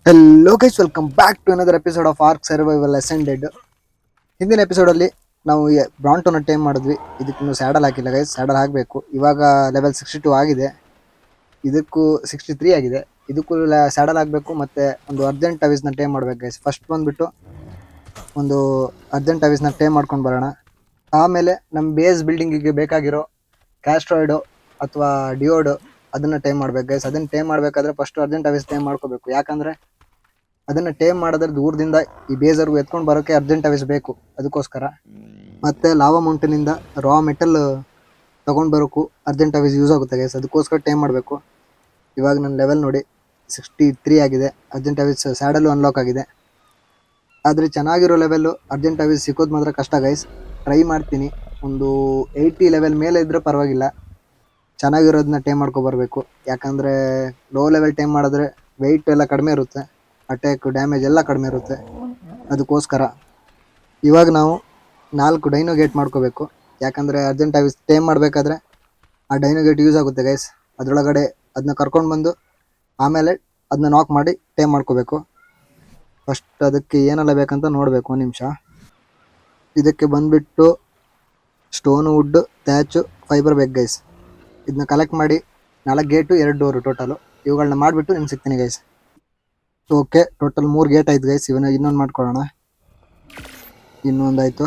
Hello guys, welcome back to another episode of Ark Survival Ascended. ಹಿಂದಿನ ಎಪಿಸೋಡಲ್ಲಿ ನಾವು ಬ್ರಾಂಟೋನ time ಮಾಡಿದ್ವಿ. ಇದಕ್ಕೂ ಸ್ಯಾಡಲ್ ಹಾಕಿಲ್ಲ ಗೈಸ್, ಸ್ಯಾಡಲ್ ಹಾಕಬೇಕು. ಇವಾಗ ಲೆವೆಲ್ 62 ಆಗಿದೆ, ಇದಕ್ಕೂ 63 ಆಗಿದೆ. ಇದಕ್ಕೂ ಸ್ಯಾಡಲ್ ಆಗಬೇಕು. ಮತ್ತು ಒಂದು ಅರ್ಜೆಂಟ್ ಅವಿಸ್ನ ಟೈಮ್ ಮಾಡ್ಬೇಕು ಗೈಸ್. ಫಸ್ಟ್ ಬಂದುಬಿಟ್ಟು ಒಂದು ಅರ್ಜೆಂಟ್ ಅವಿಸ್ನ ಟೈಮ್ ಮಾಡ್ಕೊಂಡು ಬರೋಣ. ಆಮೇಲೆ ನಮ್ಮ ಬೇಸ್ ಬಿಲ್ಡಿಂಗಿಗೆ ಬೇಕಾಗಿರೋ ಕ್ಯಾಸ್ಟ್ರಾಯ್ಡು ಅಥವಾ ಡಿಯೋಡು ಅದನ್ನು ಟೈಮ್ ಮಾಡ್ಬೇಕು ಗೈಸ್. ಅದನ್ನು ಟೈಮ್ ಮಾಡಬೇಕಾದ್ರೆ ಫಸ್ಟ್ ಅರ್ಜೆಂಟ್ ಅವಿಸ್ ಟೈಮ್ ಮಾಡ್ಕೋಬೇಕು. ಯಾಕಂದರೆ ಅದನ್ನು ಟೇಮ್ ಮಾಡಿದ್ರೆ ದೂರದಿಂದ ಈ ಬೇಜರ್ಗೂ ಎತ್ಕೊಂಡು ಬರೋಕ್ಕೆ ಅರ್ಜೆಂಟ್ ಅವಿಸ್ ಬೇಕು. ಅದಕ್ಕೋಸ್ಕರ ಮತ್ತು ಲಾವಾ ಮೌಂಟೇನಿಂದ ರಾ ಮೆಟಲ್ ತೊಗೊಂಡು ಬರೋಕ್ಕೂ ಅರ್ಜೆಂಟ್ ಅವಿಸ್ ಯೂಸ್ ಆಗುತ್ತೆ ಗೈಸ್. ಅದಕ್ಕೋಸ್ಕರ ಟೈಮ್ ಮಾಡಬೇಕು. ಇವಾಗ ನನ್ನ ಲೆವೆಲ್ ನೋಡಿ 63 ಆಗಿದೆ. ಅರ್ಜೆಂಟ್ ಅವಿಸ್ ಸ್ಯಾಡಲ್ಲು ಅನ್ಲಾಕ್ ಆಗಿದೆ. ಆದರೆ ಚೆನ್ನಾಗಿರೋ ಲೆವೆಲ್ಲು ಅರ್ಜೆಂಟ್ ಅವಿಸ್ ಸಿಕ್ಕೋದು ಮಾತ್ರ ಕಷ್ಟ ಗೈಸ್. ಟ್ರೈ ಮಾಡ್ತೀನಿ. ಒಂದು 80 ಲೆವೆಲ್ ಮೇಲೆ ಇದ್ದರೆ ಪರವಾಗಿಲ್ಲ, ಚೆನ್ನಾಗಿರೋದನ್ನ ಟೈಮ್ ಮಾಡ್ಕೊಬರ್ಬೇಕು. ಯಾಕಂದರೆ ಲೋ ಲೆವೆಲ್ ಟೈಮ್ ಮಾಡಿದ್ರೆ ವೆಯ್ಟ್ ಎಲ್ಲ ಕಡಿಮೆ ಇರುತ್ತೆ, ಅಟ್ಯಾಕ್ ಡ್ಯಾಮೇಜ್ ಎಲ್ಲ ಕಡಿಮೆ ಇರುತ್ತೆ. ಅದಕ್ಕೋಸ್ಕರ ಇವಾಗ ನಾವು 4 ಡೈನೋ ಗೇಟ್ ಮಾಡ್ಕೋಬೇಕು. ಯಾಕಂದರೆ ಅರ್ಜೆಂಟ್ ಅವಿಸ್ ಟೈಮ್ ಮಾಡಬೇಕಾದ್ರೆ ಆ ಡೈನೋ ಗೇಟ್ ಯೂಸ್ ಆಗುತ್ತೆ ಗೈಸ್. ಅದರೊಳಗಡೆ ಅದನ್ನ ಕರ್ಕೊಂಡು ಬಂದು ಆಮೇಲೆ ಅದನ್ನ ನಾಕ್ ಮಾಡಿ ಟೈಮ್ ಮಾಡ್ಕೋಬೇಕು. ಫಸ್ಟ್ ಅದಕ್ಕೆ ಏನೆಲ್ಲ ಬೇಕಂತ ನೋಡಬೇಕು. ಒಂದು ನಿಮಿಷ. ಇದಕ್ಕೆ ಬಂದುಬಿಟ್ಟು ಸ್ಟೋನು, ವುಡ್ಡು, ಥ್ಯಾಚು, ಫೈಬರ್ ಬೇಕು ಗೈಸ್. ಇದನ್ನ ಕಲೆಕ್ಟ್ ಮಾಡಿ 4 ಗೇಟು 2 ಡೋರು ಟೋಟಲು ಇವುಗಳನ್ನ ಮಾಡಿಬಿಟ್ಟು ನಿಮ್ಗೆ ಸಿಗ್ತೀನಿ ಗೈಸ್. ಓಕೆ, ಟೋಟಲ್ 3 ಗೇಟ್ ಆಯ್ತು ಗೈಸ್. ಇವನ್ನ ಇನ್ನೊಂದು ಮಾಡ್ಕೊಳ್ಳೋಣ. ಇನ್ನೊಂದಾಯಿತು.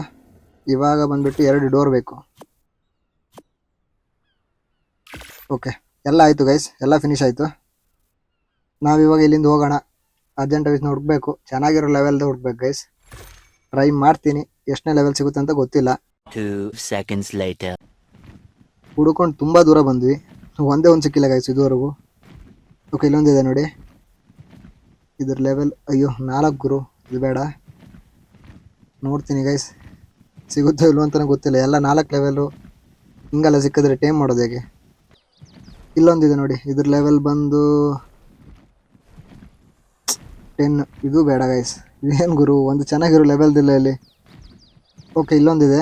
ಇವಾಗ ಬಂದುಬಿಟ್ಟು 2 ಡೋರ್ ಬೇಕು. ಓಕೆ, ಎಲ್ಲ ಆಯಿತು ಗೈಸ್, ಎಲ್ಲ ಫಿನಿಶ್ ಆಯಿತು. ನಾವಿವಾಗ ಇಲ್ಲಿಂದ ಹೋಗೋಣ. ಅರ್ಜೆಂಟ್ ಅವಿಸ್ನ ಹುಡುಕಬೇಕು. ಚೆನ್ನಾಗಿರೋ ಲೆವೆಲ್ದು ಹುಡುಕ್ಬೇಕು ಗೈಸ್. ಟ್ರೈ ಮಾಡ್ತೀನಿ. ಎಷ್ಟನೇ ಲೆವೆಲ್ ಸಿಗುತ್ತೆ ಅಂತ ಗೊತ್ತಿಲ್ಲ. 2 seconds later. ಹುಡ್ಕೊಂಡು ತುಂಬ ದೂರ ಬಂದ್ವಿ, ಒಂದೇ ಒಂದು ಸಿಕ್ಕಿಲ್ಲ ಗೈಸ್ ಇದುವರೆಗೂ. ಓಕೆ, ಇಲ್ಲೊಂದಿದೆ ನೋಡಿ. ಇದ್ರ ಲೆವೆಲ್ ಅಯ್ಯೋ 4 ಗುರು, ಇದು ಬೇಡ. ನೋಡ್ತೀನಿ ಗೈಸ್, ಸಿಗುತ್ತೋ ಇಲ್ವೋ ಅಂತಲೇ ಗೊತ್ತಿಲ್ಲ. ಎಲ್ಲ 4 ಲೆವೆಲು ಹಿಂಗೆಲ್ಲ ಸಿಕ್ಕಿದ್ರೆ ಟೈಮ್ ಮಾಡೋದು ಹೇಗೆ? ಇಲ್ಲೊಂದಿದೆ ನೋಡಿ, ಇದ್ರ ಲೆವೆಲ್ ಬಂದು 10. ಇದು ಬೇಡ ಗೈಸ್, ಇದೇನು ಗುರು, ಒಂದು ಚೆನ್ನಾಗಿರೋ ಲೆವೆಲ್ದಿಲ್ಲ ಇಲ್ಲಿ. ಓಕೆ, ಇಲ್ಲೊಂದಿದೆ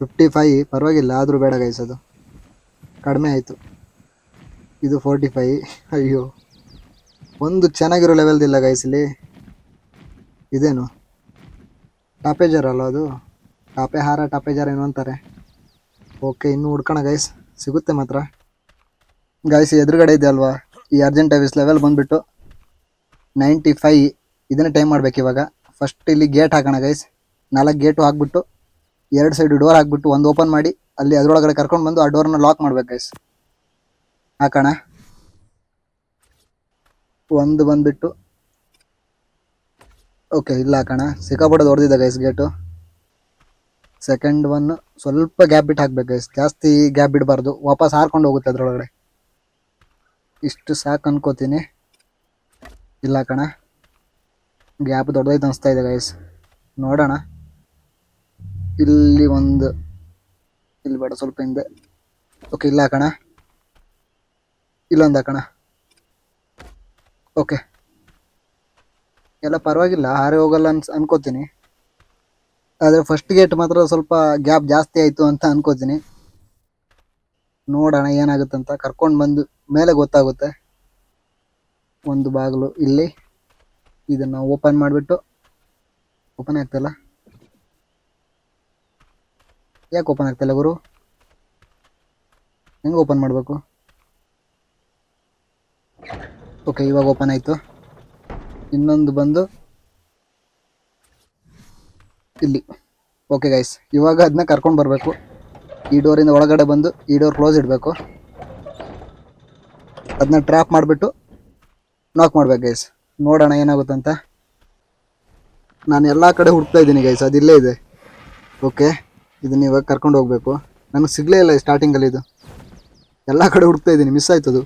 55, ಪರವಾಗಿಲ್ಲ, ಆದರೂ ಬೇಡ ಗೈಸ್, ಅದು ಕಡಿಮೆ ಆಯಿತು. ಇದು 45. ಅಯ್ಯೋ, ಒಂದು ಚೆನ್ನಾಗಿರೋ ಲೆವೆಲ್ದಿಲ್ಲ ಗೈಸ್ ಇಲ್ಲಿ. ಇದೇನು ಟಾಪೇಜರ್ ಅಲ್ಲ ಅದು? ಟಾಪೇಜರ್ ಏನು ಅಂತಾರೆ. ಓಕೆ, ಇನ್ನೂ ಹುಡ್ಕೋಣ ಗೈಸ್, ಸಿಗುತ್ತೆ ಮಾತ್ರ. ಗೈಸ್ ಎದುರುಗಡೆ ಇದೆ ಅಲ್ವಾ ಈ ಅರ್ಜೆಂಟ್ ಅವಿಸ್ ಲೆವೆಲ್ ಬಂದುಬಿಟ್ಟು 95. ಇದನ್ನು ಟೈಮ್ ಮಾಡ್ಬೇಕು ಇವಾಗ. ಫಸ್ಟ್ ಇಲ್ಲಿ ಗೇಟ್ ಹಾಕೋಣ ಗೈಸ್. 4 ಗೇಟು ಹಾಕ್ಬಿಟ್ಟು 2 ಸೈಡು ಡೋರ್ ಹಾಕ್ಬಿಟ್ಟು ಒಂದು ಓಪನ್ ಮಾಡಿ ಅಲ್ಲಿ ಅದರೊಳಗಡೆ ಕರ್ಕೊಂಡು ಬಂದು ಆ ಡೋರನ್ನ ಲಾಕ್ ಮಾಡ್ಬೇಕು ಗೈಸ್. ಹಾಕೋಣ. ಒಂದು ಬಂದುಬಿಟ್ಟು ಓಕೆ, ಇಲ್ಲ ಹಾಕೋಣ. ಸಿಕ್ಕಾಪಟ್ಟೆ ಹೊಡೆದಿದೆ ಗೈಸ್ ಗೇಟು. ಸೆಕೆಂಡ್ ಒನ್ ಸ್ವಲ್ಪ ಗ್ಯಾಪ್ ಬಿಟ್ಟು ಹಾಕ್ಬೇಕು ಗೈಸ್, ಜಾಸ್ತಿ ಗ್ಯಾಪ್ ಬಿಡಬಾರ್ದು, ವಾಪಸ್ ಹಾರ್ಕೊಂಡು ಹೋಗುತ್ತೆ ಅದರೊಳಗಡೆ. ಇಷ್ಟು ಸಾಕು ಅನ್ಕೋತೀನಿ. ಇಲ್ಲ ಹಾಕೋಣ, ಗ್ಯಾಪ್ ದೊಡ್ಡದಾಯ್ತು ಅನಿಸ್ತಾ ಇದೆ ಗೈಸ್. ನೋಡೋಣ. ಇಲ್ಲಿ ಒಂದು, ಇಲ್ಲಿ ಬೇಡ, ಸ್ವಲ್ಪ ಹಿಂದೆ. ಓಕೆ, ಇಲ್ಲ ಹಾಕೋಣ. ಇಲ್ಲೊಂದು ಹಾಕೋಣ. ಓಕೆ, ಎಲ್ಲ ಪರವಾಗಿಲ್ಲ, ಹಾರಿ ಹೋಗಲ್ಲ ಅನ್ಕೋತೀನಿ. ಆದರೆ ಫಸ್ಟ್ ಗೇಟ್ ಮಾತ್ರ ಸ್ವಲ್ಪ ಗ್ಯಾಪ್ ಜಾಸ್ತಿ ಆಯಿತು ಅಂತ ಅನ್ಕೋತೀನಿ. ನೋಡೋಣ ಏನಾಗುತ್ತಂತ. ಕರ್ಕೊಂಡು ಬಂದು ಮೇಲೆ ಗೊತ್ತಾಗುತ್ತೆ. ಒಂದು ಬಾಗಿಲು ಇಲ್ಲಿ, ಇದನ್ನು ಓಪನ್ ಮಾಡಿಬಿಟ್ಟು, ಓಪನ್ ಆಗ್ತಾಯಿಲ್ಲ. ಯಾಕೆ ಓಪನ್ ಆಗ್ತಾಯಿಲ್ಲ ಗುರು? ಹೆಂಗೆ ಓಪನ್ ಮಾಡಬೇಕು? ಓಕೆ, ಇವಾಗ ಓಪನ್ ಆಯಿತು. ಇನ್ನೊಂದು ಬಂದು ಇಲ್ಲಿ. ಓಕೆ ಗೈಸ್, ಇವಾಗ ಅದನ್ನ ಕರ್ಕೊಂಡು ಬರಬೇಕು. ಈ ಡೋರಿಂದ ಒಳಗಡೆ ಬಂದು ಈ ಡೋರ್ ಕ್ಲೋಸ್ ಇಡಬೇಕು. ಅದನ್ನ ಟ್ರ್ಯಾಪ್ ಮಾಡಿಬಿಟ್ಟು ನಾಕ್ ಮಾಡ್ಬೇಕು ಗೈಸ್. ನೋಡೋಣ ಏನಾಗುತ್ತಂತ. ನಾನು ಎಲ್ಲ ಕಡೆ ಹುಡ್ತಾ ಇದ್ದೀನಿ ಗೈಸ್, ಅದಿಲ್ಲೇ ಇದೆ. ಓಕೆ, ಇದನ್ನ ಇವಾಗ ಕರ್ಕೊಂಡು ಹೋಗಬೇಕು. ನನಗೆ ಸಿಗಲೇ ಇಲ್ಲ ಸ್ಟಾರ್ಟಿಂಗಲ್ಲಿ. ಇದು ಎಲ್ಲ ಕಡೆ ಹುಡ್ತಾ ಇದ್ದೀನಿ, ಮಿಸ್ ಆಯ್ತದು.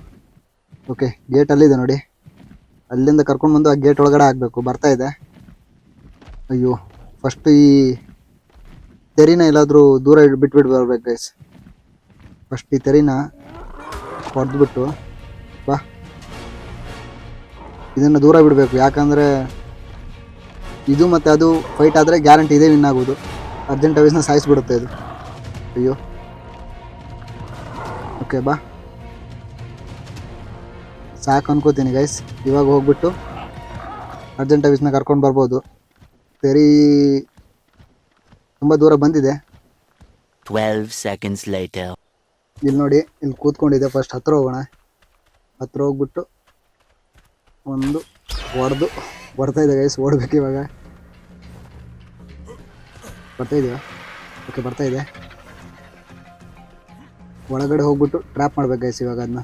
ಓಕೆ, ಗೇಟ್ ಅಲ್ಲಿದೆ ನೋಡಿ, ಅಲ್ಲಿಂದ ಕರ್ಕೊಂಡು ಬಂದು ಆ ಗೇಟ್ ಒಳಗಡೆ ಹಾಕಬೇಕು. ಬರ್ತಾಯಿದೆ. ಅಯ್ಯೋ, ಫಸ್ಟ್ ಈ ತೆರಿನ ಎಲ್ಲಾದರೂ ದೂರ ಬಿಟ್ಬಿಟ್ಟು ಬರ್ಬೇಕು ಗೈಸ್. ಫಸ್ಟ್ ಈ ತೆರಿನ ಹೊಡೆದ್ಬಿಟ್ಟು ಬಾ, ಇದನ್ನು ದೂರ ಬಿಡಬೇಕು. ಯಾಕಂದರೆ ಇದು ಮತ್ತು ಅದು ಫೈಟ್ ಆದರೆ ಗ್ಯಾರಂಟಿ ಇದೇ ವಿನ್ ಆಗೋದು. ಅರ್ಜೆಂಟ್ ಅವಿಸ್ನ ಸಾಯಿಸ್ಬಿಡುತ್ತೆ ಇದು. ಅಯ್ಯೋ, ಓಕೆ ಬಾ, ಸಾಕು ಅನ್ಕೋತೀನಿ ಗೈಸ್. ಇವಾಗ ಹೋಗ್ಬಿಟ್ಟು ಅರ್ಜೆಂಟ್ ಆಫೀಸ್ನ ಕರ್ಕೊಂಡು ಬರ್ಬೋದು. ಸರಿ, ತುಂಬ ದೂರ ಬಂದಿದೆ. 12 seconds later. ಇಲ್ಲಿ ನೋಡಿ, ಇಲ್ಲಿ ಕೂತ್ಕೊಂಡಿದೆ. ಫಸ್ಟ್ ಹತ್ರ ಹೋಗೋಣ. ಹತ್ರ ಹೋಗ್ಬಿಟ್ಟು ಒಂದು ಬರ್ತಾ ಇದೆ ಗೈಸ್. ಓಡ್ಬೇಕು ಇವಾಗ. ಬರ್ತಾ ಇದೆಯಾ? ಓಕೆ, ಬರ್ತಾ ಇದೆ. ಒಳಗಡೆ ಹೋಗ್ಬಿಟ್ಟು ಟ್ರ್ಯಾಪ್ ಮಾಡ್ಬೇಕು ಗೈಸ್ ಇವಾಗ ಅದನ್ನ.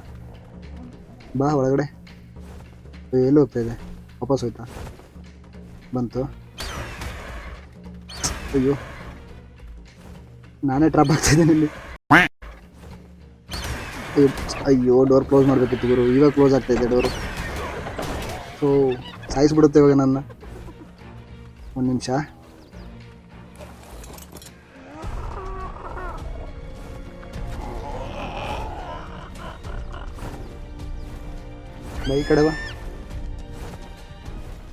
ಬಾ ಒಳಗಡೆ. ಎಲ್ಲಿ ಹೋಗ್ತಾ ಇದೆ? ವಾಪಸ್ ಹೋಯ್ತಾ? ಬಂತು. ಅಯ್ಯೋ, ನಾನೇ ಟ್ರ್ಯಾಪ್ ಆಗ್ತಾಯಿದ್ದೀನಿ ಇಲ್ಲಿ. ಅಯ್ಯೋ, ಡೋರ್ ಕ್ಲೋಸ್ ಮಾಡಬೇಕಿತ್ತು ಗುರು. ಇವಾಗ ಕ್ಲೋಸ್ ಆಗ್ತಾಯಿದೆ ಡೋರು. ಸೊ ಸಾಯಿಸ್ಬಿಡುತ್ತೆ ಇವಾಗ ನನ್ನ. ಒಂದು ನಿಮಿಷ. ಈ ಕಡೆ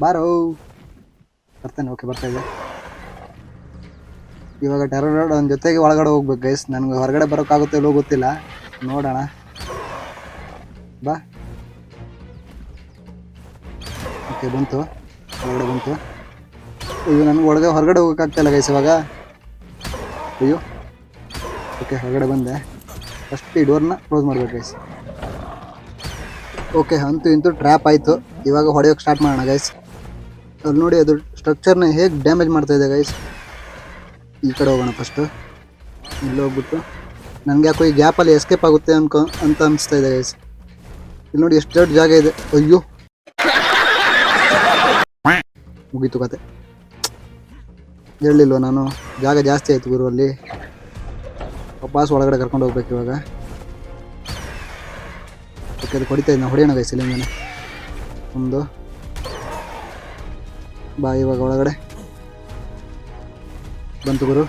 ಬಾರೋ. ಬರ್ತಾನೆ. ಓಕೆ, ಬರ್ತಾ ಇದೆ. ಇವಾಗ ಟೆರರ್ ಅವನ ಜೊತೆಗೆ ಒಳಗಡೆ ಹೋಗ್ಬೇಕು ಗೈಸ್. ನನಗೆ ಹೊರಗಡೆ ಬರೋಕ್ಕಾಗುತ್ತೆ ಇಲ್ಲೋ ಗೊತ್ತಿಲ್ಲ, ನೋಡೋಣ. ಬಾ. ಓಕೆ, ಬಂತು. ಹೊರಗಡೆ ಬಂತು. ಅಯ್ಯೋ, ನನಗೆ ಹೊರಗಡೆ ಹೋಗೋಕ್ಕಾಗ್ತಾಯಿಲ್ಲ ಗೈಸ್ ಇವಾಗ. ಅಯ್ಯೋ. ಓಕೆ, ಹೊರಗಡೆ ಬಂದೆ. ಫಸ್ಟ್ ಈ ಡೋರ್ನ ಕ್ಲೋಸ್ ಮಾಡ್ಬೇಕು ಗೈಸ್. ಓಕೆ, ಅಂತೂ ಇಂತೂ ಟ್ರ್ಯಾಪ್ ಆಯಿತು. ಇವಾಗ ಹೊಡೆಯೋಕ್ಕೆ ಸ್ಟಾರ್ಟ್ ಮಾಡೋಣ ಗೈಸ್. ಅಲ್ಲಿ ನೋಡಿ, ಅದು ಸ್ಟ್ರಕ್ಚರ್ನ ಹೇಗೆ ಡ್ಯಾಮೇಜ್ ಮಾಡ್ತಾಯಿದೆ ಗೈಸ್. ಈ ಕಡೆ ಹೋಗೋಣ ಫಸ್ಟು. ಇಲ್ಲಿ ಹೋಗ್ಬಿಟ್ಟು ನನಗೆ ಯಾಕೋ ಈ ಗ್ಯಾಪಲ್ಲಿ ಎಸ್ಕೇಪ್ ಆಗುತ್ತೆ ಅಂತ ಅನಿಸ್ತಾ ಇದೆ ಗೈಸ್. ಇಲ್ಲಿ ನೋಡಿ, ಎಷ್ಟು ದೊಡ್ಡ ಜಾಗ ಇದೆ. ಅಯ್ಯೋ, ಮುಗೀತು ಕತೆ. ಹೇಳಿಲ್ವ ನಾನು, ಜಾಗ ಜಾಸ್ತಿ ಆಯಿತು ಗುರು ಅಲ್ಲಿ. ವಾಪಸ್ ಒಳಗಡೆ ಕರ್ಕೊಂಡು ಹೋಗ್ಬೇಕು ಇವಾಗ. ಓಕೆ, ಅದು ಹೊಡಿತಾ ಇದ್ದ. ಹೊಡೆಯೋಣ ಗೈಸ್ ಇಲ್ಲಿಂದಾನೆ. ಒಂದು ಬಾ. ಇವಾಗ ಒಳಗಡೆ ಬಂತು ಗುರು.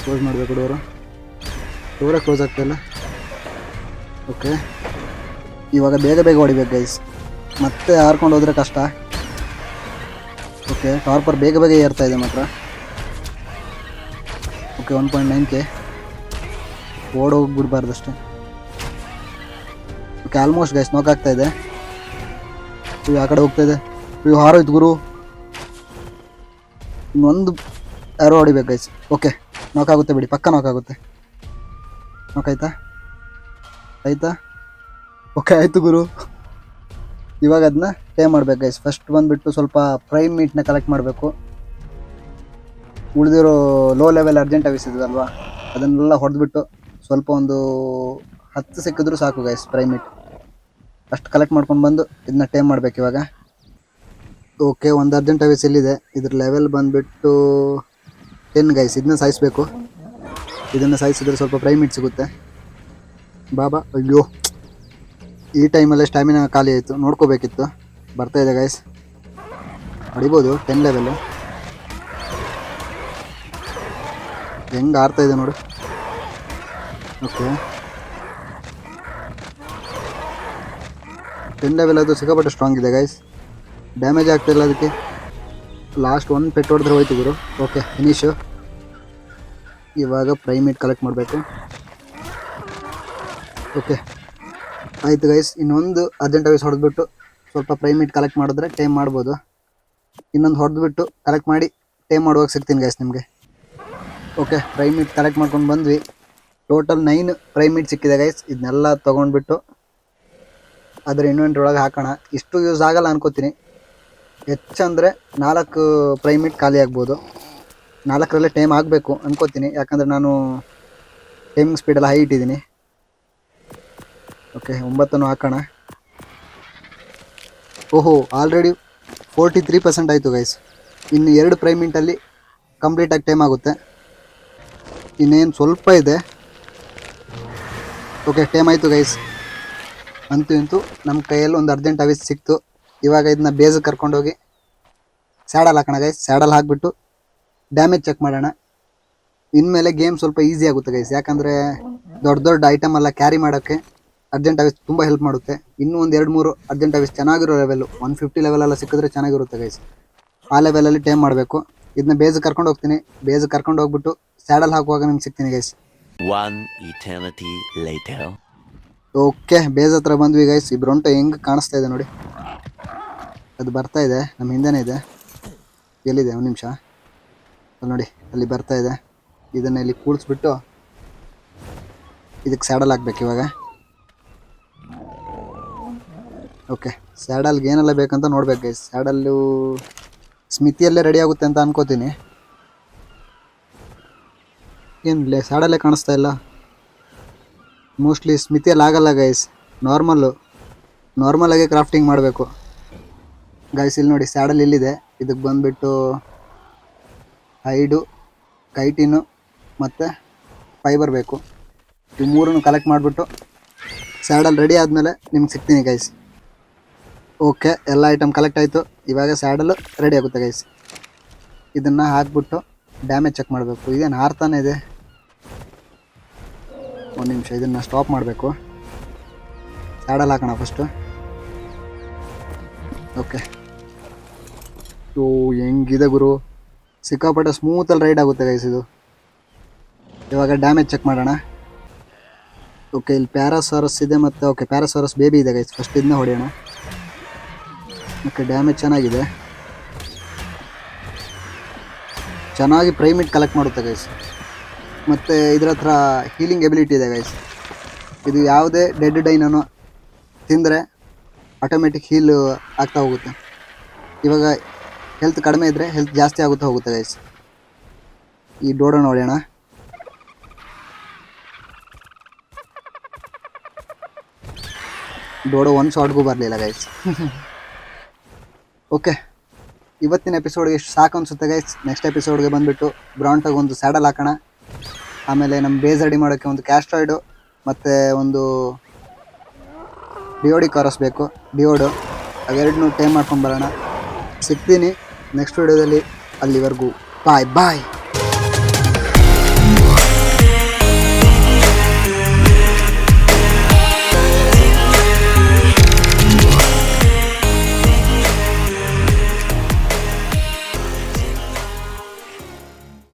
ಕ್ಲೋಸ್ ಮಾಡಬೇಕು ಡೋರೇ ಕ್ಲೋಸ್ ಆಗ್ತಾಯಿಲ್ಲ. ಓಕೆ, ಇವಾಗ ಬೇಗ ಹೊಡಿಬೇಕು ಗೈಸ್. ಮತ್ತೆ ಹಾರ್ಕೊಂಡು ಹೋದರೆ ಕಷ್ಟ. ಓಕೆ, ಟಾರ್ಪರ್ ಬೇಗ ಏರ್ತಾ ಇದೆ ಮಾತ್ರ. Okay, 1.9K. ಓಡೋಗ್ಬಿಡ್ಬಾರ್ದಷ್ಟೇ. ಓಕೆ, ಆಲ್ಮೋಸ್ಟ್ ಗೈಸ್ ನೋಕಾಗ್ತಾ ಇದೆ. ಇವು ಆ ಕಡೆ ಹೋಗ್ತಾ ಇದೆ. ಇವು ಹಾರೋಯ್ತು ಗುರು. ಇನ್ನೊಂದು ಯಾರೋ ಹೊಡಿಬೇಕು ಗೈಸ್. ಓಕೆ, ನೋಕಾಗುತ್ತೆ ಬಿಡಿ, ಪಕ್ಕ ನೋಕಾಗುತ್ತೆ. ನೋಕಾಯ್ತಾ? ಓಕೆ, ಆಯಿತು ಗುರು. ಇವಾಗ ಅದನ್ನ ಟೇ ಮಾಡ್ಬೇಕು ಗೈಸ್. ಫಸ್ಟ್ ಬಂದುಬಿಟ್ಟು ಸ್ವಲ್ಪ ಪ್ರೈಮ್ ಮೀಟ್ನ ಕಲೆಕ್ಟ್ ಮಾಡಬೇಕು. ಉಳಿದಿರೋ ಲೋ ಲೆವೆಲ್ ಅರ್ಜೆಂಟ್ ಆಫೀಸ್ ಇದಲ್ವಾ, ಅದನ್ನೆಲ್ಲ ಹೊಡೆದ್ಬಿಟ್ಟು ಸ್ವಲ್ಪ ಒಂದು 10 ಸಿಕ್ಕಿದ್ರೂ ಸಾಕು ಗೈಸ್. ಪ್ರೈಮ್ ಮೀಟ್ ಅಷ್ಟು ಕಲೆಕ್ಟ್ ಮಾಡ್ಕೊಂಡು ಬಂದು ಇದನ್ನ ಟೇಮ್ ಮಾಡ್ಬೇಕು ಇವಾಗ. ಓಕೆ, ಒಂದು ಅರ್ಜೆಂಟ್ ಆಫೀಸ್ ಇಲ್ಲಿದೆ. ಇದ್ರ ಲೆವೆಲ್ ಬಂದುಬಿಟ್ಟು 10 ಗೈಸ್. ಇದನ್ನ ಸಾಯಿಸಬೇಕು. ಇದನ್ನು ಸಾಯಿಸಿದ್ರೆ ಸ್ವಲ್ಪ ಪ್ರೈಮ್ ಮೀಟ್ ಸಿಗುತ್ತೆ. ಬಾಬಾ. ಅಯ್ಯೋ, ಈ ಟೈಮಲ್ಲೇ ಸ್ಟ್ಯಾಮಿನಾ ಖಾಲಿ ಆಯಿತು. ನೋಡ್ಕೋಬೇಕಿತ್ತು. ಬರ್ತಾ ಇದೆ ಗೈಸ್, ಹೊಡಿಬೋದು. 10 ಲೆವೆಲ್ಲು ಹೆಂಗೆ ಆರ್ತಾ ಇದೆ ನೋಡು. ಓಕೆ, 10 ಲೆವೆಲ್ ಅದು ಸಿಕ್ಕಾಪಟ್ಟೆ ಸ್ಟ್ರಾಂಗ್ ಇದೆ ಗೈಸ್. ಡ್ಯಾಮೇಜ್ ಆಗ್ತಾಯಿಲ್ಲ ಅದಕ್ಕೆ. ಲಾಸ್ಟ್ ಒಂದು ಪೆಟ್ ಹೊಡೆದ್ರೆ ಹೋಯ್ತು ಗುರು. Okay, finish. ಇವಾಗ ಪ್ರೈಮೇಟ್ ಕಲೆಕ್ಟ್ ಮಾಡಬೇಕು. ಓಕೆ, ಆಯಿತು ಗೈಸ್. ಇನ್ನೊಂದು ಅರ್ಜೆಂಟ್ ಆಫೀಸ್ ಹೊಡೆದ್ಬಿಟ್ಟು ಸ್ವಲ್ಪ ಪ್ರೈಮೇಟ್ ಕಲೆಕ್ಟ್ ಮಾಡಿದ್ರೆ ಟೈಮ್ ಮಾಡ್ಬೋದು. ಇನ್ನೊಂದು ಹೊಡೆದ್ಬಿಟ್ಟು ಕಲೆಕ್ಟ್ ಮಾಡಿ ಟೈಮ್ ಮಾಡುವಾಗ ಸಿಗ್ತೀನಿ ಗೈಸ್ ನಿಮಗೆ. ಓಕೆ, ಪ್ರೈಮೇಟ್ ಕಲೆಕ್ಟ್ ಮಾಡ್ಕೊಂಡು ಬಂದ್ವಿ. ಟೋಟಲ್ 9 ಪ್ರೈಮೇಟ್ ಸಿಕ್ಕಿದೆ ಗೈಸ್. ಇದನ್ನೆಲ್ಲ ತೊಗೊಂಡ್ಬಿಟ್ಟು ಅದರ ಇನ್ವೆಂಟ್ರಿ ಒಳಗೆ ಹಾಕೋಣ. ಇಷ್ಟು ಯೂಸ್ ಆಗಲ್ಲ ಅನ್ಕೋತೀನಿ. ಹೆಚ್ಚಂದರೆ 4 ಪ್ರೈಮೇಟ್ ಖಾಲಿ ಆಗ್ಬೋದು. 4ರಲ್ಲೇ ಟೈಮ್ ಆಗಬೇಕು ಅನ್ಕೋತೀನಿ, ಯಾಕಂದರೆ ನಾನು ಟೈಮಿಂಗ್ ಸ್ಪೀಡೆಲ್ಲ ಹೈ ಇಟ್ಟಿದ್ದೀನಿ. ಓಕೆ, 9 ಹಾಕೋಣ. ಓಹೋ, ಆಲ್ರೆಡಿ 43% ಆಯಿತು ಗೈಸ್. ಇನ್ನು 2 ಪ್ರೈಮೇಟಲ್ಲಿ ಕಂಪ್ಲೀಟಾಗಿ ಟೈಮ್ ಆಗುತ್ತೆ. ಇನ್ನೇನು ಸ್ವಲ್ಪ ಇದೆ. ಓಕೆ, ಟೈಮ್ ಆಯಿತು ಗೈಸ್. ಅಂತೂ ಇಂತೂ ನಮ್ಮ ಕೈಯಲ್ಲಿ ಒಂದು ಅರ್ಜೆಂಟ್ ಆಫೀಸ್ ಸಿಕ್ತು. ಇವಾಗ ಇದನ್ನ ಬೇಸಿಗೆ ಕರ್ಕೊಂಡೋಗಿ ಸ್ಯಾಡಲ್ ಹಾಕೋಣ ಗೈಸ್. ಸ್ಯಾಡಲ್ ಹಾಕಿಬಿಟ್ಟು ಡ್ಯಾಮೇಜ್ ಚೆಕ್ ಮಾಡೋಣ. ಇನ್ಮೇಲೆ ಗೇಮ್ ಸ್ವಲ್ಪ ಈಸಿ ಆಗುತ್ತೆ ಗೈಸ್, ಯಾಕಂದರೆ ದೊಡ್ಡ ಐಟಮ್ ಎಲ್ಲ ಕ್ಯಾರಿ ಮಾಡೋಕ್ಕೆ ಅರ್ಜೆಂಟ್ ಆಫೀಸ್ ತುಂಬ ಹೆಲ್ಪ್ ಮಾಡುತ್ತೆ. ಇನ್ನೂ ಒಂದು 2-3 ಅರ್ಜೆಂಟ್ ಆಫೀಸ್ ಚೆನ್ನಾಗಿರೋ ಲೆವೆಲ್ಲು 150 ಲೆವೆಲೆಲ್ಲ ಸಿಕ್ಕಿದ್ರೆ ಚೆನ್ನಾಗಿರುತ್ತೆ ಗೈಸ್. ಆ ಲೆವೆಲಲ್ಲಿ ಟೈಮ್ ಮಾಡಬೇಕು. ಇದನ್ನ ಬೇಸಿಗೆ ಕರ್ಕೊಂಡು ಹೋಗ್ತೀನಿ. ಬೇಸಿಗೆ ಕರ್ಕೊಂಡು ಹೋಗ್ಬಿಟ್ಟು ಸ್ಯಾಡಲ್ ಹಾಕುವಾಗ ನಿಮ್ಗೆ ಸಿಗ್ತೀನಿ guys. One eternity later. Okay base ಹತ್ರ ಬಂದ್ವಿ ಗೈಸ್. ಈ ಬ್ರೊಂಟೋ ಹೆಂಗೆ ಕಾಣಿಸ್ತಾ ಇದೆ ನೋಡಿ. ಅದು ಬರ್ತಾ ಇದೆ, ನಮ್ಮ ಹಿಂದೆನೇ ಇದೆ. ಎಲ್ಲಿದೆ? ಒಂದು ನಿಮಿಷ. ಅಲ್ಲಿ ನೋಡಿ, ಅಲ್ಲಿ ಬರ್ತಾ ಇದೆ. ಇದನ್ನು ಇಲ್ಲಿ ಕೂಡಿಸ್ಬಿಟ್ಟು ಇದಕ್ಕೆ ಸ್ಯಾಡಲ್ ಹಾಕ್ಬೇಕು ಇವಾಗ. ಓಕೆ, ಸ್ಯಾಡಲ್ಗೆ ಏನೆಲ್ಲ ಬೇಕಂತ ನೋಡ್ಬೇಕು ಗೈಸ್. ಸ್ಯಾಡಲ್ಲು ಸ್ಮಿತಿಯಲ್ಲೇ ರೆಡಿ ಆಗುತ್ತೆ ಅಂತ ಅನ್ಕೋತೀನಿ. ಏನಿಲ್ಲ, ಸ್ಯಾಡಲ್ಲೇ ಕಾಣಿಸ್ತಾ ಇಲ್ಲ. ಮೋಸ್ಟ್ಲಿ ಸ್ಮಿತಿಯಲ್ಲಿ ಆಗಲ್ಲ ಗೈಸ್. ನಾರ್ಮಲಾಗಿ ಕ್ರಾಫ್ಟಿಂಗ್ ಮಾಡಬೇಕು ಗೈಸ್. ಇಲ್ಲಿ ನೋಡಿ, ಸ್ಯಾಡಲ್ ಇಲ್ಲಿದೆ. ಇದಕ್ಕೆ ಬಂದುಬಿಟ್ಟು ಹೈಡು, ಕೈಟಿನು ಮತ್ತು ಫೈಬರ್ ಬೇಕು. ಇವು ಮೂರನ್ನು ಕಲೆಕ್ಟ್ ಮಾಡಿಬಿಟ್ಟು ಸ್ಯಾಡಲ್ ರೆಡಿ ಆದಮೇಲೆ ನಿಮ್ಗೆ ಸಿಗ್ತೀನಿ ಗೈಸ್. ಓಕೆ, ಎಲ್ಲ ಐಟಮ್ ಕಲೆಕ್ಟ್ ಆಯಿತು. ಇವಾಗ ಸ್ಯಾಡಲ್ಲು ರೆಡಿ ಆಗುತ್ತೆ ಗೈಸ್. ಇದನ್ನು ಹಾಕ್ಬಿಟ್ಟು ಡ್ಯಾಮೇಜ್ ಚೆಕ್ ಮಾಡಬೇಕು. ಇದೇನು ಹಾರ್ತಾನೆ ಇದೆ. ಒಂದು ನಿಮಿಷ, ಇದನ್ನು ಸ್ಟಾಪ್ ಮಾಡಬೇಕು. ಸ್ಯಾಡಲ್ ಹಾಕೋಣ ಫಸ್ಟು. ಓಕೆ, ಓ ಹೆಂಗಿದೆ ಗುರು, ಸಿಕ್ಕಾಪಟ್ಟೆ ಸ್ಮೂತಲ್ಲಿ ರೈಡ್ ಆಗುತ್ತೆ ಗೈಸ್ ಇದು. ಇವಾಗ ಡ್ಯಾಮೇಜ್ ಚೆಕ್ ಮಾಡೋಣ. ಓಕೆ, ಇಲ್ಲಿ ಪ್ಯಾರಾಸಾರಸ್ ಇದೆ ಮತ್ತು ಓಕೆ ಪ್ಯಾರಾಸಾರಸ್ ಬೇಬಿ ಇದೆ ಗೈಸ್. ಫಸ್ಟ್ ಇದನ್ನ ಹೊಡೆಯೋಣ. ಓಕೆ, ಡ್ಯಾಮೇಜ್ ಚೆನ್ನಾಗಿದೆ. ಚೆನ್ನಾಗಿ ಪ್ರೈಮಿಟ್ ಕಲೆಕ್ಟ್ ಮಾಡುತ್ತೆ ಗೈಸ್. ಮತ್ತು ಇದ್ರ ಹತ್ರ ಹೀಲಿಂಗ್ ಎಬಿಲಿಟಿ ಇದೆ ಗೈಸ್. ಇದು ಯಾವುದೇ ಡೆಡ್ ಡೈನನ್ನು ತಿಂದರೆ ಆಟೋಮೆಟಿಕ್ ಹೀಲ್ ಆಗ್ತಾ ಹೋಗುತ್ತೆ. ಇವಾಗ ಹೆಲ್ತ್ ಕಡಿಮೆ ಇದ್ದರೆ ಹೆಲ್ತ್ ಜಾಸ್ತಿ ಆಗುತ್ತಾ ಹೋಗುತ್ತೆ ಗೈಸ್. ಈ ಡೋಡೋ ನೋಡೋಣ. ಡೋಡೋ ಒಂದು ಶಾಟ್ಗೂ ಬರಲಿಲ್ಲ ಗೈಸ್. ಓಕೆ, ಇವತ್ತಿನ ಎಪಿಸೋಡ್ಗೆ ಎಷ್ಟು ಸಾಕು ಅನಿಸುತ್ತೆ ಗೈಸ್. ನೆಕ್ಸ್ಟ್ ಎಪಿಸೋಡ್ಗೆ ಬಂದುಬಿಟ್ಟು ಬ್ರಾಂಟಾಗಿ ಒಂದು ಸ್ಯಾಡಲ್ ಹಾಕೋಣ. ಆಮೇಲೆ ನಮ್ಮ ಬೇಸ್ ರೆಡಿ ಮಾಡೋಕ್ಕೆ ಒಂದು ಕ್ಯಾಸ್ಟ್ರಾಯ್ಡು ಮತ್ತು ಒಂದು ಡಿಯೋಡಿ ಕಾರಸ್ ಬೇಕು, ಡಿಯೋಡು. ಅವೆರಡನ್ನೂ ಟೈಮ್ ಮಾಡ್ಕೊಂಡು ಬರೋಣ. ಸಿಗ್ತೀನಿ ನೆಕ್ಸ್ಟ್ ವೀಡಿಯೋದಲ್ಲಿ. ಅಲ್ಲಿವರೆಗೂ ಬಾಯ್ ಬಾಯ್.